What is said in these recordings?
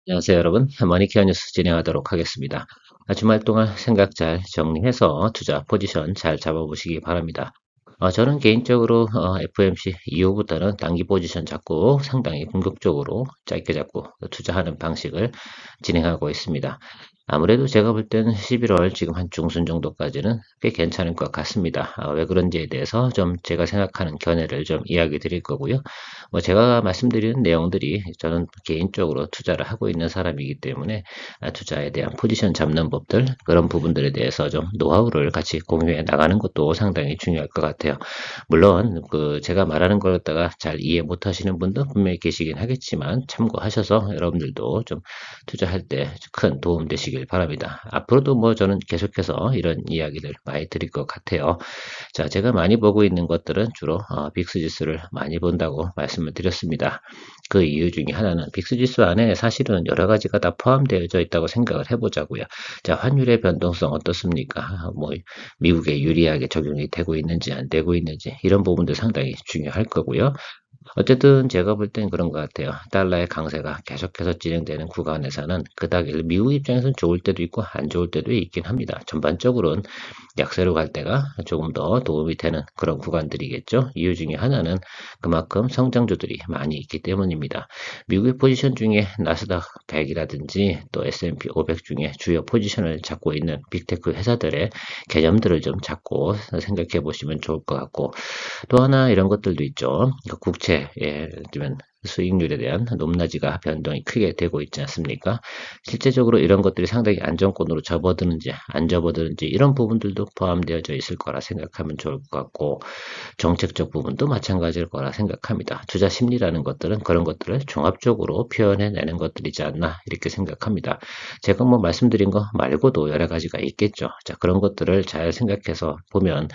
안녕하세요, 여러분. 머니케어 뉴스 진행하도록 하겠습니다. 주말 동안 생각 잘 정리해서 투자 포지션 잘 잡아보시기 바랍니다. 저는 개인적으로 FMC 이후부터는 단기 포지션 잡고 상당히 공격적으로 짧게 잡고 투자하는 방식을 진행하고 있습니다. 아무래도 제가 볼 때는 11월 지금 한 중순 정도까지는 꽤 괜찮을 것 같습니다. 왜 그런지에 대해서 좀 제가 생각하는 견해를 좀 이야기 드릴 거고요. 제가 말씀드리는 내용들이 저는 개인적으로 투자를 하고 있는 사람이기 때문에 투자에 대한 포지션 잡는 법들, 그런 부분들에 대해서 좀 노하우를 같이 공유해 나가는 것도 상당히 중요할 것 같아요. 물론 제가 말하는 걸 갖다가 잘 이해 못 하시는 분도 분명히 계시긴 하겠지만 참고하셔서 여러분들도 좀 투자할 때 큰 도움 되시길 바랍니다. 앞으로도 저는 계속해서 이런 이야기를 많이 드릴 것 같아요. 자, 제가 많이 보고 있는 것들은 주로 빅스 지수를 많이 본다고 말씀을 드렸습니다. 그 이유 중에 하나는 빅스 지수 안에 사실은 여러 가지가 다 포함되어져 있다고 생각을 해보자고요. 자, 환율의 변동성 어떻습니까? 미국에 유리하게 적용이 되고 있는지 안 되고 있는지 이런 부분도 상당히 중요할 거고요. 어쨌든 제가 볼 땐 그런 것 같아요. 달러의 강세가 계속해서 진행되는 구간에서는 그닥 미국 입장에서는 좋을 때도 있고 안 좋을 때도 있긴 합니다. 전반적으로는 약세로 갈 때가 조금 더 도움이 되는 그런 구간들이겠죠. 이유 중에 하나는 그만큼 성장주들이 많이 있기 때문입니다. 미국의 포지션 중에 나스닥 100이라든지 또 S&P 500 중에 주요 포지션을 잡고 있는 빅테크 회사들의 개념들을 좀 잡고 생각해 보시면 좋을 것 같고, 또 하나 이런 것들도 있죠. 국채에 지금 수익률에 대한 높낮이가 변동이 크게 되고 있지 않습니까? 실제적으로 이런 것들이 상당히 안정권으로 접어드는지 안 접어드는지 이런 부분들도 포함되어져 있을 거라 생각하면 좋을 것 같고, 정책적 부분도 마찬가지일 거라 생각합니다. 투자 심리라는 것들은 그런 것들을 종합적으로 표현해내는 것들이지 않나 이렇게 생각합니다. 제가 말씀드린 거 말고도 여러 가지가 있겠죠. 자, 그런 것들을 잘 생각해서 보면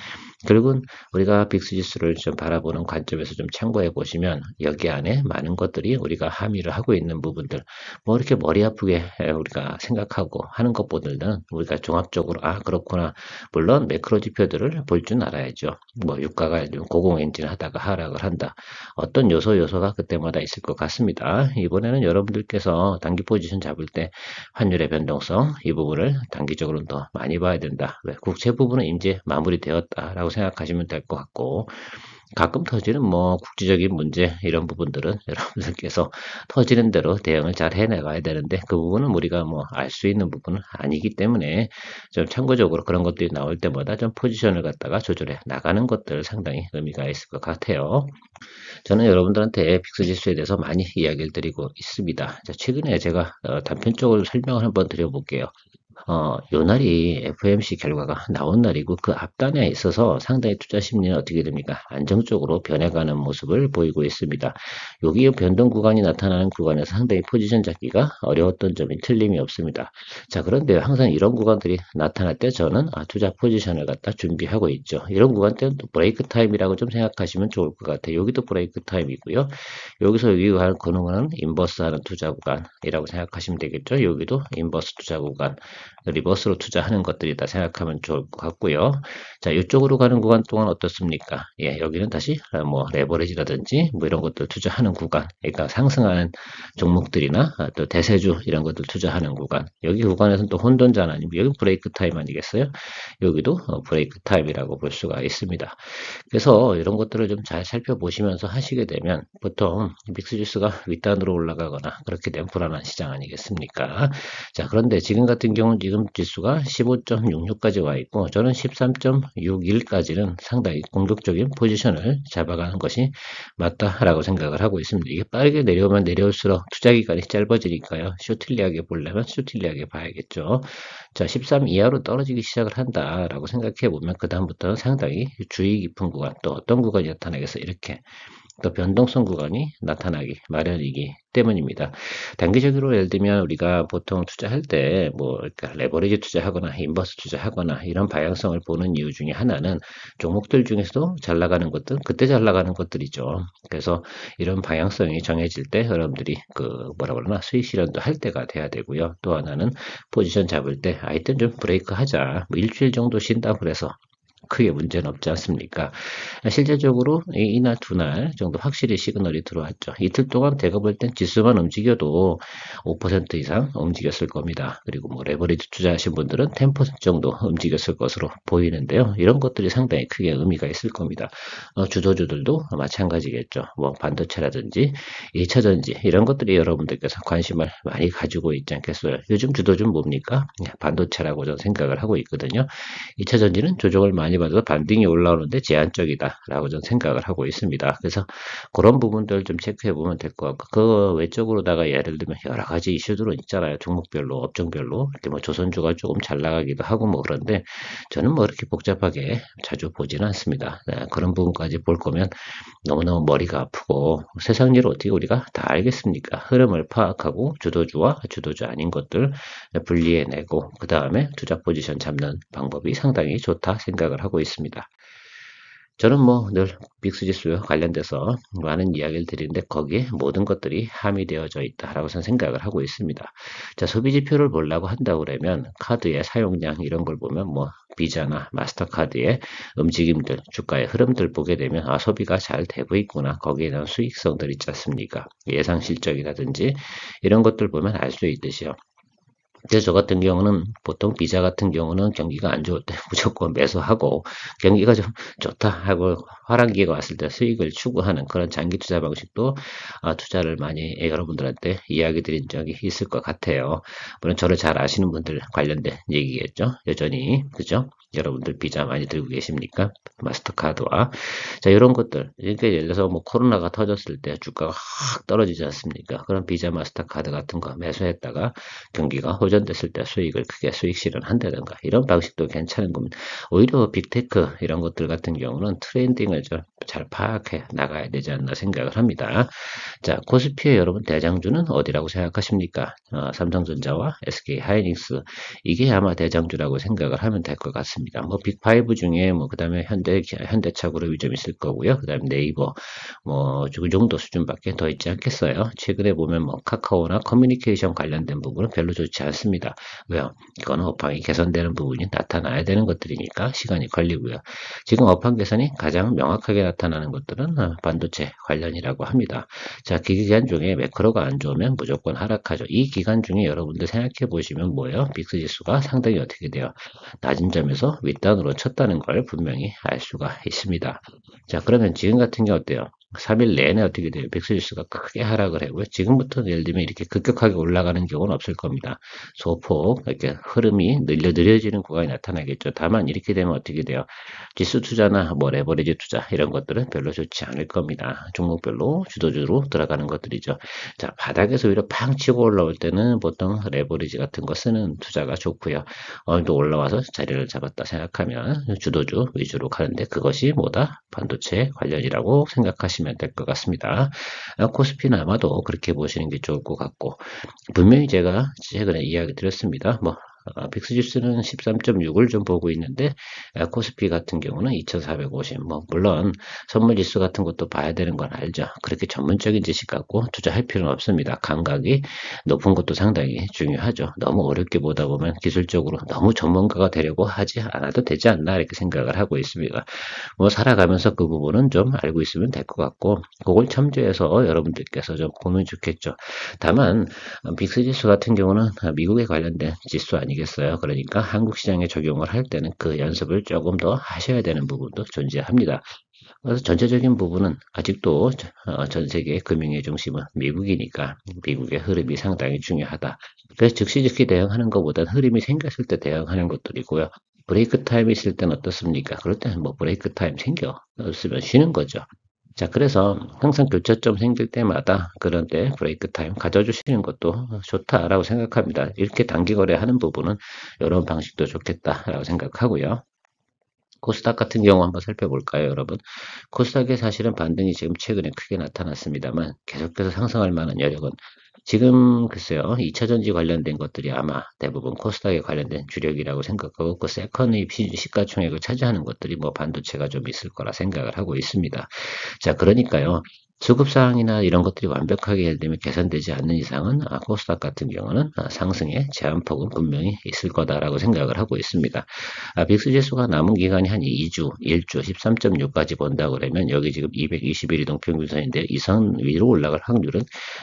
결국은 우리가 빅스 지수를 좀 바라보는 관점에서 좀 참고해 보시면 여기 안에 많은 것들이 우리가 함의를 하고 있는 부분들, 이렇게 머리 아프게 우리가 생각하고 하는 것보다는 우리가 종합적으로 그렇구나. 물론 매크로 지표들을 볼 줄 알아야죠. 유가가 좀 고공행진 하다가 하락을 한다. 어떤 요소가 그때마다 있을 것 같습니다. 이번에는 여러분들께서 단기 포지션 잡을 때 환율의 변동성 이 부분을 단기적으로는 더 많이 봐야 된다. 왜? 국채 부분은 이제 마무리되었다라고 생각하시면 될 것 같고, 가끔 터지는 국제적인 문제 이런 부분들은 여러분들께서 터지는 대로 대응을 잘 해나가야 되는데 그 부분은 우리가 알 수 있는 부분은 아니기 때문에 좀 참고적으로 그런 것들이 나올 때마다 좀 포지션을 갖다가 조절해 나가는 것들 상당히 의미가 있을 것 같아요. 저는 여러분들한테 빅스 지수에 대해서 많이 이야기를 드리고 있습니다. 자, 최근에 제가 단편적으로 설명을 한번 드려볼게요. 요 날이 FOMC 결과가 나온 날이고 그 앞단에 있어서 상당히 투자 심리는 어떻게 됩니까? 안정적으로 변해가는 모습을 보이고 있습니다. 여기 변동 구간이 나타나는 구간에서 상당히 포지션 잡기가 어려웠던 점이 틀림이 없습니다. 자, 그런데 항상 이런 구간들이 나타날 때 저는 투자 포지션을 갖다 준비하고 있죠. 이런 구간 때는 또 브레이크 타임이라고 좀 생각하시면 좋을 것 같아요. 여기도 브레이크 타임이고요. 여기서 여기 가는 거는 인버스 하는 투자 구간이라고 생각하시면 되겠죠. 여기도 인버스 투자 구간. 리버스로 투자하는 것들이다 생각하면 좋을 것 같고요. 자, 이쪽으로 가는 구간 동안 어떻습니까? 예, 여기는 다시 레버리지라든지 이런 것들 투자하는 구간, 그러니까 상승하는 종목들이나 또 대세주 이런 것들 투자하는 구간. 여기 구간에서는 또 혼돈전 아니고 여기 브레이크 타임 아니겠어요? 여기도 브레이크 타임이라고 볼 수가 있습니다. 그래서 이런 것들을 좀 잘 살펴보시면서 하시게 되면 보통 믹스 지수가 윗단으로 올라가거나 그렇게 되면 불안한 시장 아니겠습니까? 자, 그런데 지금 같은 경우는 지금 지수가 15.66까지 와 있고 저는 13.61까지는 상당히 공격적인 포지션을 잡아가는 것이 맞다라고 생각을 하고 있습니다. 이게 빠르게 내려오면 내려올수록 투자 기간이 짧아지니까요. 쇼틸리하게 보려면 쇼틸리하게 봐야겠죠. 자, 13 이하로 떨어지기 시작을 한다라고 생각해 보면 그다음부터는 상당히 주의 깊은 구간 또 어떤 구간이 나타나겠어 이렇게 또 변동성 구간이 나타나기 마련이기 때문입니다. 단기적으로 예를 들면 우리가 보통 투자할 때 그러니까 레버리지 투자하거나 인버스 투자하거나 이런 방향성을 보는 이유 중에 하나는 종목들 중에서도 잘 나가는 것들 그때 잘 나가는 것들이죠. 그래서 이런 방향성이 정해질 때 여러분들이 뭐라 그러나 수익 실현도 할 때가 돼야 되고요. 또 하나는 포지션 잡을 때 이땐 좀 브레이크 하자. 일주일 정도 쉰다 그래서 크게 문제는 없지 않습니까? 실제적으로 이날 두 날 정도 확실히 시그널이 들어왔죠. 이틀 동안 제가 볼 땐 지수만 움직여도 5% 이상 움직였을 겁니다. 그리고 뭐 레버리지 투자하신 분들은 10% 정도 움직였을 것으로 보이는데요. 이런 것들이 상당히 크게 의미가 있을 겁니다. 주도주들도 마찬가지겠죠. 뭐 반도체라든지 2차전지 이런 것들이 여러분들께서 관심을 많이 가지고 있지 않겠어요. 요즘 주도주는 뭡니까? 반도체라고 저는 생각을 하고 있거든요. 2차전지는 조정을 많이 받아서 반등이 올라오는데 제한적이다라고 저는 생각을 하고 있습니다. 그래서 그런 부분들 좀 체크해 보면 될 것 같고, 그 외적으로다가 예를 들면 여러 가지 이슈들은 있잖아요. 종목별로, 업종별로. 이렇게 뭐 조선주가 조금 잘 나가기도 하고 뭐 그런데 저는 뭐 이렇게 복잡하게 자주 보지는 않습니다. 네, 그런 부분까지 볼 거면 너무너무 머리가 아프고 세상 일을 어떻게 우리가 다 알겠습니까? 흐름을 파악하고 주도주와 주도주 아닌 것들 분리해내고 그 다음에 투자 포지션 잡는 방법이 상당히 좋다 생각을 하고 있습니다. 저는 뭐 늘 빅스지수와 관련돼서 많은 이야기를 드리는데 거기에 모든 것들이 함유되어져 있다라고 저는 생각을 하고 있습니다. 자, 소비 지표를 보려고 한다고 그러면 카드의 사용량 이런 걸 보면 뭐 비자나 마스터카드의 움직임들, 주가의 흐름들 보게 되면 아, 소비가 잘 되고 있구나. 거기에 대한 수익성들 있지 않습니까? 예상 실적이라든지 이런 것들 보면 알 수 있듯이요. 그래서 저 같은 경우는 보통 비자 같은 경우는 경기가 안 좋을 때 무조건 매수하고 경기가 좀 좋다 하고 화랑기가 왔을 때 수익을 추구하는 그런 장기 투자 방식도 투자를 많이 여러분들한테 이야기 드린 적이 있을 것 같아요. 물론 저를 잘 아시는 분들 관련된 얘기겠죠. 여전히 그죠? 여러분들 비자 많이 들고 계십니까? 마스터카드와 자 이런 것들 그러니까 예를 들어서 뭐 코로나가 터졌을 때 주가가 확 떨어지지 않습니까? 그런 비자 마스터카드 같은 거 매수했다가 경기가 호전됐을 때 수익을 크게 수익 실현한다든가 이런 방식도 괜찮은 겁니다. 오히려 빅테크 이런 것들 같은 경우는 트렌딩을 좀 잘 파악해 나가야 되지 않나 생각을 합니다. 자, 코스피의 여러분 대장주는 어디라고 생각하십니까? 삼성전자와 SK하이닉스 이게 아마 대장주라고 생각을 하면 될 것 같습니다. 뭐 빅5 중에 뭐 그다음에 현대차그룹이 좀 있을 거고요. 그다음에 네이버 뭐그 정도 수준밖에 더 있지 않겠어요. 최근에 보면 뭐 카카오나 커뮤니케이션 관련된 부분은 별로 좋지 않습니다. 왜요? 이거는 업황이 개선되는 부분이 나타나야 되는 것들이니까 시간이 걸리고요. 지금 업황 개선이 가장 명확하게 나타나는 것들은 반도체 관련이라고 합니다. 자, 기간 중에 매크로가 안 좋으면 무조건 하락하죠. 이 기간 중에 여러분들 생각해 보시면 뭐예요? 빅스 지수가 상당히 어떻게 돼요? 낮은 점에서 윗단으로 쳤다는 걸 분명히 알 수가 있습니다. 자, 그러면 지금 같은 게 어때요? 3일 내내 어떻게 돼요? 백스지수가 크게 하락을 하고요. 지금부터 예를 들면 이렇게 급격하게 올라가는 경우는 없을 겁니다. 소폭 이렇게 흐름이 느려지는 구간이 나타나겠죠. 다만 이렇게 되면 어떻게 돼요? 지수 투자나 뭐 레버리지 투자 이런 것들은 별로 좋지 않을 겁니다. 종목별로 주도주로 들어가는 것들이죠. 자, 바닥에서 오히려 팡 치고 올라올 때는 보통 레버리지 같은 거 쓰는 투자가 좋고요. 어느 정도 올라와서 자리를 잡았다 생각하면 주도주 위주로 가는데 그것이 뭐다? 반도체 관련이라고 생각하시면 될 것 같습니다. 코스피는 아마도 그렇게 보시는 게 좋을 것 같고 분명히 제가 최근에 이야기 드렸습니다. 뭐 빅스지수는 13.6을 좀 보고 있는데 코스피 같은 경우는 2450. 뭐 물론 선물 지수 같은 것도 봐야 되는 건 알죠. 그렇게 전문적인 지식 갖고 투자할 필요는 없습니다. 감각이 높은 것도 상당히 중요하죠. 너무 어렵게 보다 보면 기술적으로 너무 전문가가 되려고 하지 않아도 되지 않나 이렇게 생각을 하고 있습니다. 뭐 살아가면서 그 부분은 좀 알고 있으면 될 것 같고 그걸 참조해서 여러분들께서 좀 보면 좋겠죠. 다만 빅스지수 같은 경우는 미국에 관련된 지수 아니겠어요. 그러니까 한국 시장에 적용을 할 때는 그 연습을 조금 더 하셔야 되는 부분도 존재합니다. 그래서 전체적인 부분은 아직도 전 세계 금융의 중심은 미국이니까 미국의 흐름이 상당히 중요하다. 그래서 즉시 대응하는 것보다는 흐름이 생겼을 때 대응하는 것들이고요. 브레이크 타임이 있을 때는 어떻습니까? 그럴 때는 뭐 브레이크 타임 생겨 없으면 쉬는 거죠. 자, 그래서 항상 교차점 생길 때마다 그런 때 브레이크 타임 가져주시는 것도 좋다라고 생각합니다. 이렇게 단기 거래하는 부분은 이런 방식도 좋겠다라고 생각하고요. 코스닥 같은 경우 한번 살펴볼까요, 여러분? 코스닥의 사실은 반등이 지금 최근에 크게 나타났습니다만 계속해서 상승할 만한 여력은 지금 글쎄요, 2차전지 관련된 것들이 아마 대부분 코스닥에 관련된 주력이라고 생각하고 그 세컨의 시가총액을 차지하는 것들이 뭐 반도체가 좀 있을 거라 생각을 하고 있습니다. 자, 그러니까요. 수급사항이나 이런 것들이 완벽하게 예를 들면 개선되지 않는 이상은 코스닥 같은 경우는 상승의 제한폭은 분명히 있을 거다라고 생각을 하고 있습니다. 빅스 지수가 남은 기간이 한 2주, 1주 13.6까지 본다고 그러면 여기 지금 221 이동평균선인데 이 선 위로 올라갈 확률은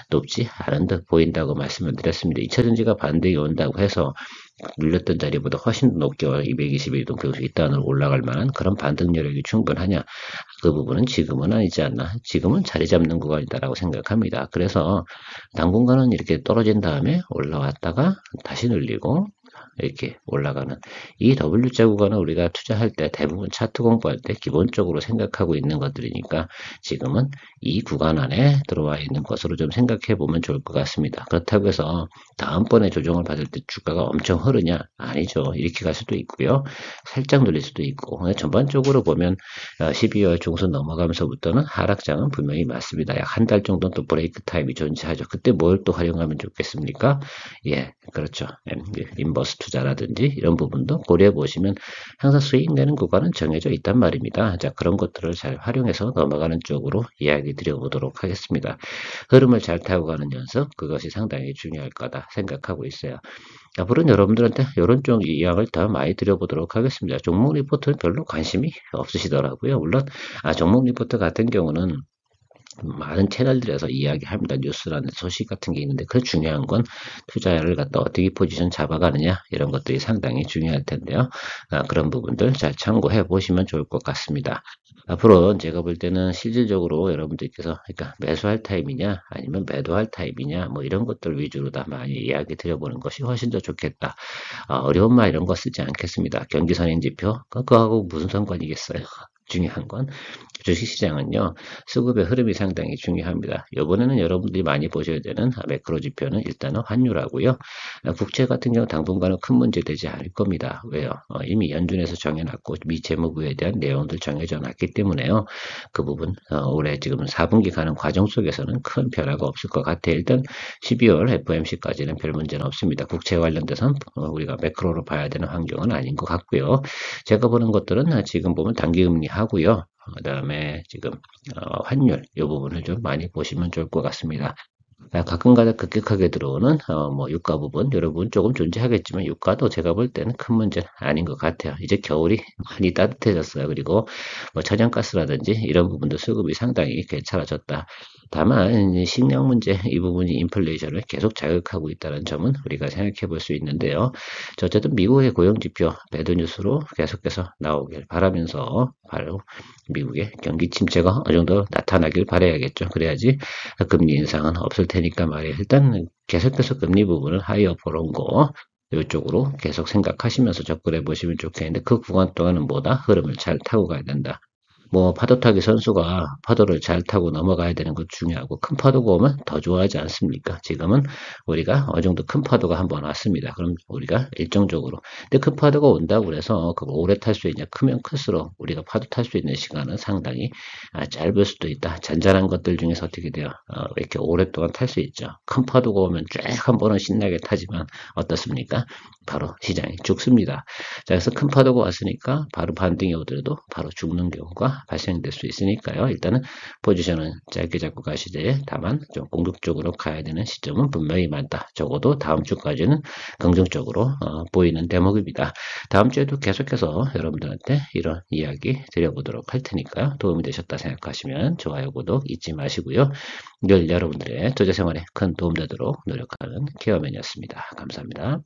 높지 않은 듯 보인다고 말씀을 드렸습니다. 2차 전지가 반등이 온다고 해서 눌렸던 자리보다 훨씬 높게 221 이동평균선 윗단으로 올라갈 만한 그런 반등 여력이 충분하냐? 그 부분은 지금은 아니지 않나. 지금은 자리 잡는 구간이다라고 생각합니다. 그래서 당분간은 이렇게 떨어진 다음에 올라왔다가 다시 늘리고 이렇게 올라가는 이 W자 구간은 우리가 투자할 때 대부분 차트 공부할 때 기본적으로 생각하고 있는 것들이니까 지금은 이 구간 안에 들어와 있는 것으로 좀 생각해 보면 좋을 것 같습니다. 그렇다고 해서 다음번에 조정을 받을 때 주가가 엄청 흐르냐? 아니죠. 이렇게 갈 수도 있고요. 살짝 눌릴 수도 있고 전반적으로 보면 12월 중순 넘어가면서부터는 하락장은 분명히 맞습니다. 약 한 달 정도는 또 브레이크 타임이 존재하죠. 그때 뭘 또 활용하면 좋겠습니까? 예, 그렇죠. 인버스 투자라든지 이런 부분도 고려해 보시면 항상 수익 내는 구간은 정해져 있단 말입니다. 자, 그런 것들을 잘 활용해서 넘어가는 쪽으로 이야기 드려보도록 하겠습니다. 흐름을 잘 타고 가는 연습, 그것이 상당히 중요할 거다 생각하고 있어요. 앞으로는 여러분들한테 이런 쪽 이야기를 더 많이 드려보도록 하겠습니다. 종목 리포트는 별로 관심이 없으시더라고요. 물론 종목 리포트 같은 경우는 많은 채널들에서 이야기합니다. 뉴스라는 소식 같은 게 있는데 그 중요한 건 투자를 갖다 어떻게 포지션 잡아가느냐 이런 것들이 상당히 중요할 텐데요. 그런 부분들 잘 참고해 보시면 좋을 것 같습니다. 앞으로 제가 볼 때는 실질적으로 여러분들께서 그러니까 매수할 타입이냐 아니면 매도할 타입이냐 뭐 이런 것들 위주로 다 많이 이야기 드려보는 것이 훨씬 더 좋겠다. 어려운 말 이런 거 쓰지 않겠습니다. 경기선행지표 그거하고 무슨 상관이겠어요. 중요한 건 주식시장은요, 수급의 흐름이 상당히 중요합니다. 이번에는 여러분들이 많이 보셔야 되는 매크로 지표는 일단은 환율하고요. 국채 같은 경우 당분간은 큰 문제 되지 않을 겁니다. 왜요? 이미 연준에서 정해놨고 미 재무부에 대한 내용들 정해져 놨기 때문에요. 그 부분 올해 지금 4분기 가는 과정 속에서는 큰 변화가 없을 것 같아요. 일단 12월 FOMC까지는 별 문제는 없습니다. 국채 관련돼서는 우리가 매크로로 봐야 되는 환경은 아닌 것 같고요. 제가 보는 것들은 지금 보면 단기금리 하고요. 그다음에 지금 환율 이 부분을 좀 많이 보시면 좋을 것 같습니다. 가끔가다 급격하게 들어오는 뭐 유가 부분 여러분 조금 존재하겠지만 유가도 제가 볼 때는 큰 문제는 아닌 것 같아요. 이제 겨울이 많이 따뜻해졌어요. 그리고 뭐 천연가스라든지 이런 부분도 수급이 상당히 괜찮아졌다. 다만 이제 식량 문제 이 부분이 인플레이션을 계속 자극하고 있다는 점은 우리가 생각해 볼 수 있는데요. 어쨌든 미국의 고용지표 배드뉴스로 계속해서 나오길 바라면서 바로 미국의 경기 침체가 어느 정도 나타나길 바라야겠죠. 그래야지 금리 인상은 없을 테니까 말이에요. 일단 계속해서 금리 부분을 하이어 보는 거 이쪽으로 계속 생각하시면서 접근해 보시면 좋겠는데 그 구간 동안은 뭐다? 흐름을 잘 타고 가야 된다. 뭐 파도 타기 선수가 파도를 잘 타고 넘어가야 되는 것 중요하고 큰 파도가 오면 더 좋아하지 않습니까? 지금은 우리가 어느 정도 큰 파도가 한번 왔습니다. 그럼 우리가 일정적으로 근데 큰 파도가 온다고 그래서 그걸 오래 탈 수 있냐? 크면 클수록 우리가 파도 탈 수 있는 시간은 상당히 짧을 수도 있다. 잔잔한 것들 중에서 어떻게 돼요? 이렇게 오랫동안 탈 수 있죠. 큰 파도가 오면 쫙 한 번은 신나게 타지만 어떻습니까? 바로 시장이 죽습니다. 자, 그래서 큰 파도가 왔으니까 바로 반등이 오더라도 바로 죽는 경우가 발생될 수 있으니까요. 일단은 포지션은 짧게 잡고 가시되 다만 좀 공격적으로 가야 되는 시점은 분명히 많다. 적어도 다음 주까지는 긍정적으로 보이는 대목입니다. 다음 주에도 계속해서 여러분들한테 이런 이야기 드려보도록 할 테니까요. 도움이 되셨다 생각하시면 좋아요, 구독 잊지 마시고요. 늘 여러분들의 투자 생활에 큰 도움 되도록 노력하는 케어맨이었습니다. 감사합니다.